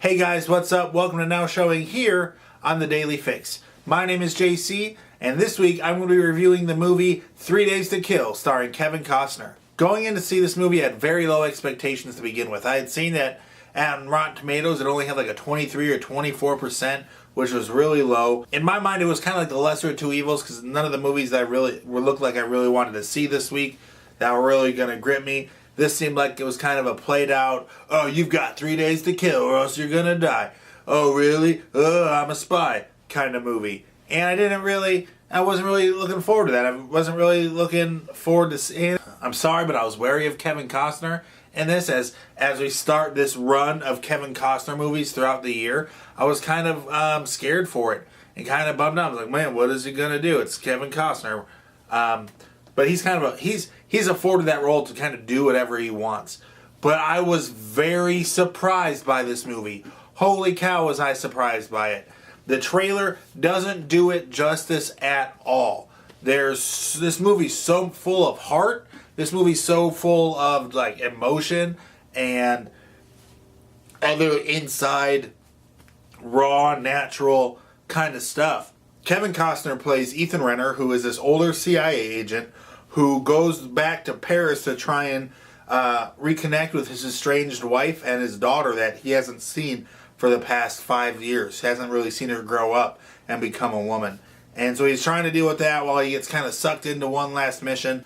Hey guys, what's up? Welcome to Now Showing here on The Daily Fix. My name is JC, and this week I'm going to be reviewing the movie 3 Days to Kill, starring Kevin Costner. Going in to see this movie, I had very low expectations to begin with. I had seen that on Rotten Tomatoes, it only had like a 23 or 24%, which was really low. In my mind, it was kind of like the lesser of two evils, because none of the movies that looked like I really wanted to see this week that were really going to grip me. This seemed like it was kind of a played out, oh, you've got 3 days to kill or else you're gonna die. Oh, really? Oh, I'm a spy kind of movie. And I wasn't really looking forward to that. I wasn't really looking forward to seeing it. I'm sorry, but I was wary of Kevin Costner in this as we start this run of Kevin Costner movies throughout the year. I was kind of scared for it and kind of bummed out. I was like, man, what is he gonna do? It's Kevin Costner. But he's afforded that role to kind of do whatever he wants. But I was very surprised by this movie. Holy cow, was I surprised by it. The trailer doesn't do it justice at all. This movie's so full of heart. This movie's so full of like emotion and other inside raw, natural kind of stuff. Kevin Costner plays Ethan Renner, who is this older CIA agent who goes back to Paris to try and reconnect with his estranged wife and his daughter that he hasn't seen for the past 5 years. He hasn't really seen her grow up and become a woman. And so he's trying to deal with that while he gets kind of sucked into one last mission.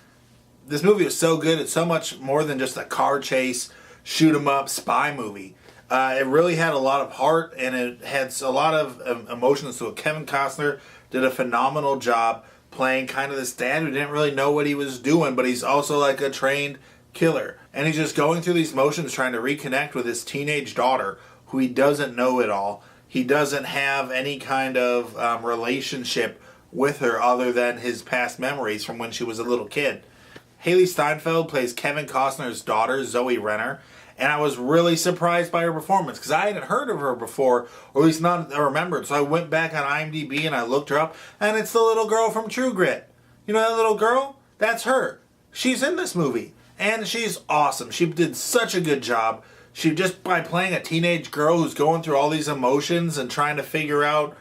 This movie is so good. It's so much more than just a car chase, shoot 'em up spy movie. It really had a lot of heart, and it had a lot of emotions to it. Kevin Costner did a phenomenal job playing kind of this dad who didn't really know what he was doing, but he's also like a trained killer. And he's just going through these motions trying to reconnect with his teenage daughter who he doesn't know at all. He doesn't have any kind of relationship with her other than his past memories from when she was a little kid. Hailee Steinfeld plays Kevin Costner's daughter, Zoe Renner. And I was really surprised by her performance because I hadn't heard of her before, or at least not remembered. So I went back on IMDb and I looked her up, and it's the little girl from True Grit. You know that little girl? That's her. She's in this movie, and she's awesome. She did such a good job. She just by playing a teenage girl who's going through all these emotions and trying to figure out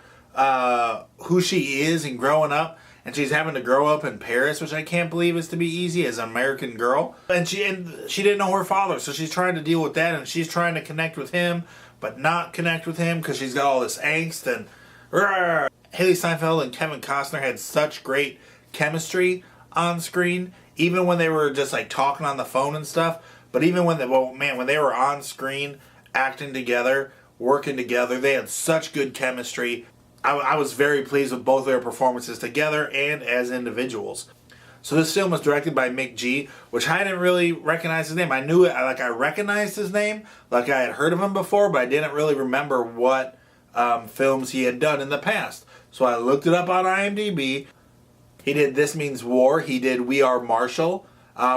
who she is and growing up. And she's having to grow up in Paris, which I can't believe is to be easy as an American girl. And she didn't know her father, so she's trying to deal with that, and she's trying to connect with him, but not connect with him because she's got all this angst. And Hailee Steinfeld and Kevin Costner had such great chemistry on screen, even when they were just like talking on the phone and stuff. But even when they were on screen, acting together, working together, they had such good chemistry. I was very pleased with both their performances together and as individuals. So this film was directed by McG, which I didn't really recognize his name. I knew it, like I recognized his name, like I had heard of him before, but I didn't really remember what films he had done in the past. So I looked it up on IMDb. He did This Means War. He did We Are Marshall,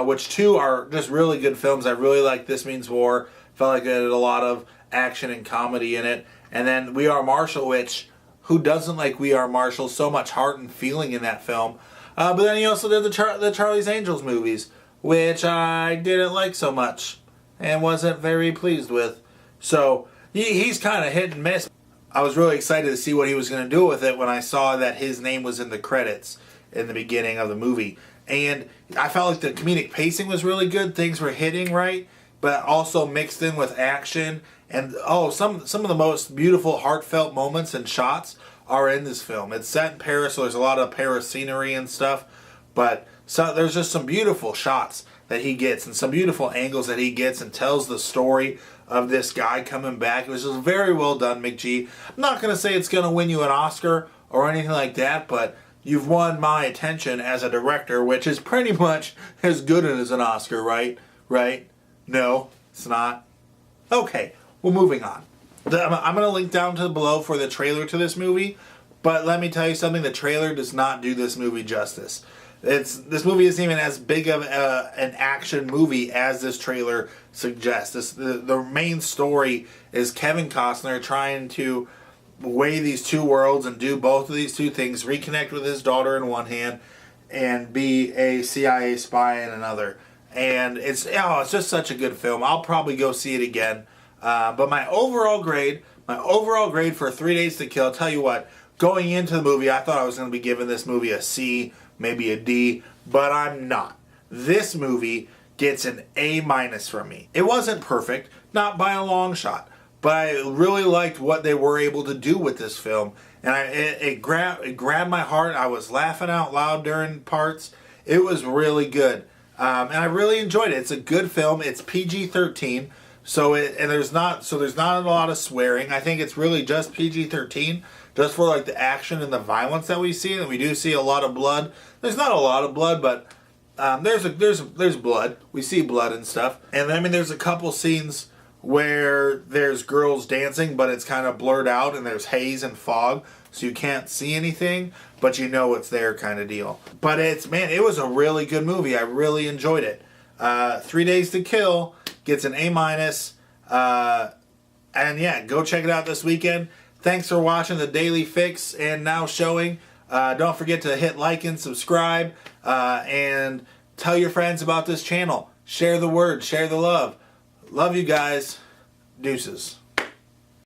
which two are just really good films. I really liked This Means War. Felt like it had a lot of action and comedy in it. And then We Are Marshall, which... who doesn't like We Are Marshall? So much heart and feeling in that film. But then he also did the Charlie's Angels movies, which I didn't like so much and wasn't very pleased with. So he's kind of hit and miss. I was really excited to see what he was going to do with it when I saw that his name was in the credits in the beginning of the movie. And I felt like the comedic pacing was really good. Things were hitting right, but also mixed in with action. And some of the most beautiful, heartfelt moments and shots are in this film. It's set in Paris, so there's a lot of Paris scenery and stuff. But there's just some beautiful shots that he gets and some beautiful angles that he gets and tells the story of this guy coming back. It was just very well done, McG. I'm not going to say it's going to win you an Oscar or anything like that, but you've won my attention as a director, which is pretty much as good as an Oscar, right? Right? No, it's not. Okay. Well, moving on. I'm going to link down to below for the trailer to this movie, but let me tell you something, the trailer does not do this movie justice. This movie isn't even as big of an action movie as this trailer suggests. The main story is Kevin Costner trying to weigh these two worlds and do both of these two things, reconnect with his daughter in one hand and be a CIA spy in another. And it's just such a good film. I'll probably go see it again. But my overall grade for 3 Days to Kill, I'll tell you what, going into the movie, I thought I was going to be giving this movie a C, maybe a D, but I'm not. This movie gets an A- from me. It wasn't perfect, not by a long shot, but I really liked what they were able to do with this film, and it grabbed my heart. I was laughing out loud during parts. It was really good, and I really enjoyed it. It's a good film. It's PG-13, so there's not a lot of swearing. I think it's really just PG-13, just for like the action and the violence that we see, and we do see a lot of blood. There's not a lot of blood, but there's blood. We see blood and stuff, and I mean there's a couple scenes where there's girls dancing, but it's kind of blurred out, and there's haze and fog, so you can't see anything, but you know it's there kind of deal. But it was a really good movie. I really enjoyed it. 3 Days to Kill gets an A-. And yeah, go check it out this weekend. Thanks for watching the Daily Fix and Now Showing. Don't forget to hit like and subscribe, and tell your friends about this channel. Share the word, share the love. Love you guys. Deuces.